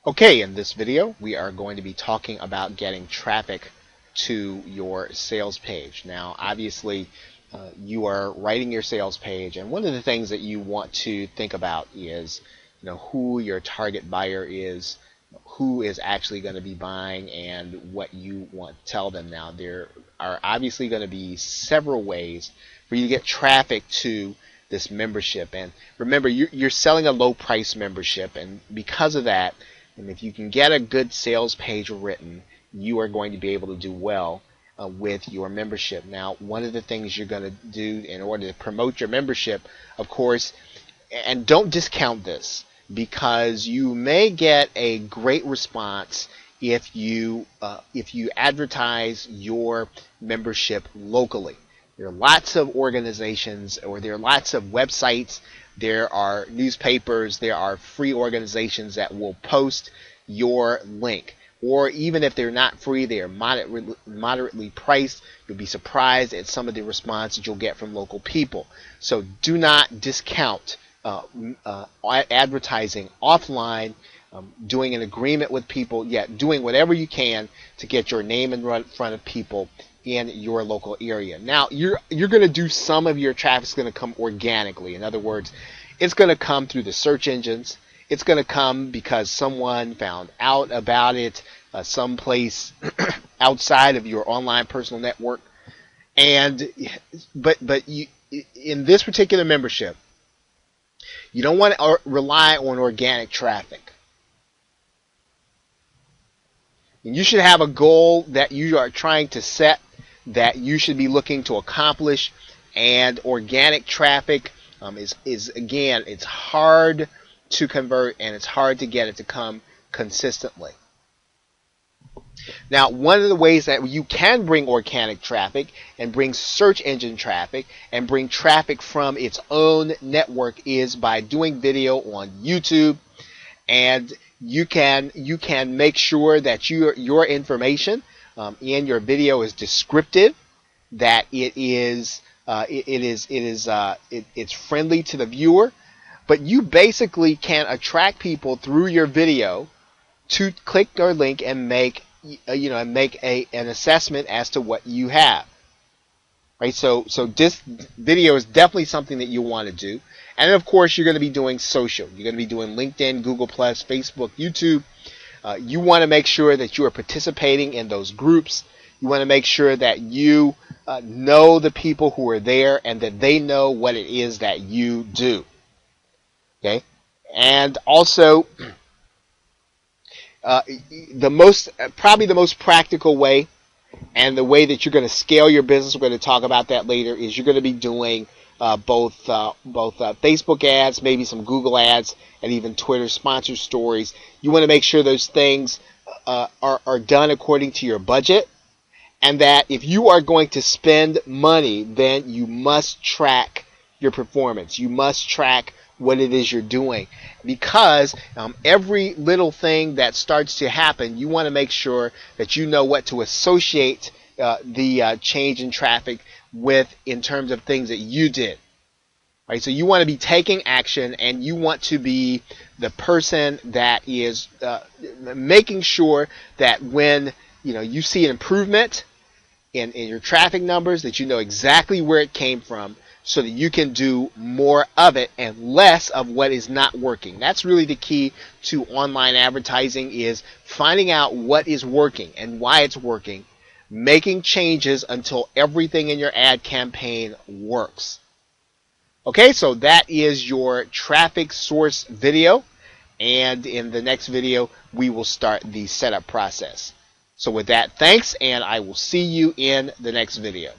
Okay, in this video, we are going to be talking about getting traffic to your sales page. Now, obviously, you are writing your sales page, and one of the things that you want to think about is, who your target buyer is, who is actually going to be buying, and what you want to tell them. Now, there are obviously going to be several ways for you to get traffic to this membership. And remember, you're selling a low price membership, and because of that, and if you can get a good sales page written, you are going to be able to do well with your membership. Now, one of the things you're going to do in order to promote your membership, of course, and don't discount this, because you may get a great response if you advertise your membership locally. There are lots of organizations, or there are lots of websites, there are newspapers, there are free organizations that will post your link. Or even if they're not free, they are moderately priced. You'll be surprised at some of the response that you'll get from local people. So do not discount advertising offline, doing an agreement with people, yet doing whatever you can to get your name in front of people in your local area. Now, you're going to do some of your traffic's going to come organically. In other words, it's going to come through the search engines. It's going to come because someone found out about it someplace outside of your online personal network. But you, in this particular membership, you don't want to rely on organic traffic. You should have a goal that you are trying to set, that you should be looking to accomplish, and organic traffic is again, it's hard to convert and it's hard to get it to come consistently. Now, one of the ways that you can bring organic traffic and bring search engine traffic and bring traffic from its own network is by doing video on YouTube. And you can make sure that your information in your video is descriptive, that it's friendly to the viewer, but you basically can attract people through your video to click or link and make an assessment as to what you have. Right? So this video is definitely something that you want to do. And of course, you're going to be doing social. You're going to be doing LinkedIn, Google+, Facebook, YouTube. You want to make sure that you are participating in those groups. You want to make sure that you know the people who are there and that they know what it is that you do. Okay? And also, probably the most practical way, and the way that you're going to scale your business, we're going to talk about that later, is you're going to be doing both Facebook ads, maybe some Google ads, and even Twitter sponsored stories. You want to make sure those things are done according to your budget, and that if you are going to spend money, then you must track your performance. You must track what it is you're doing, because every little thing that starts to happen, you want to make sure that you know what to associate the change in traffic with in terms of things that you did. Right? So you want to be taking action, and you want to be the person that is making sure that when you see an improvement in your traffic numbers, that you know exactly where it came from, so that you can do more of it and less of what is not working. That's really the key to online advertising, is finding out what is working and why it's working, making changes until everything in your ad campaign works. Okay, so that is your traffic source video, and in the next video we will start the setup process. So with that, thanks, and I will see you in the next video.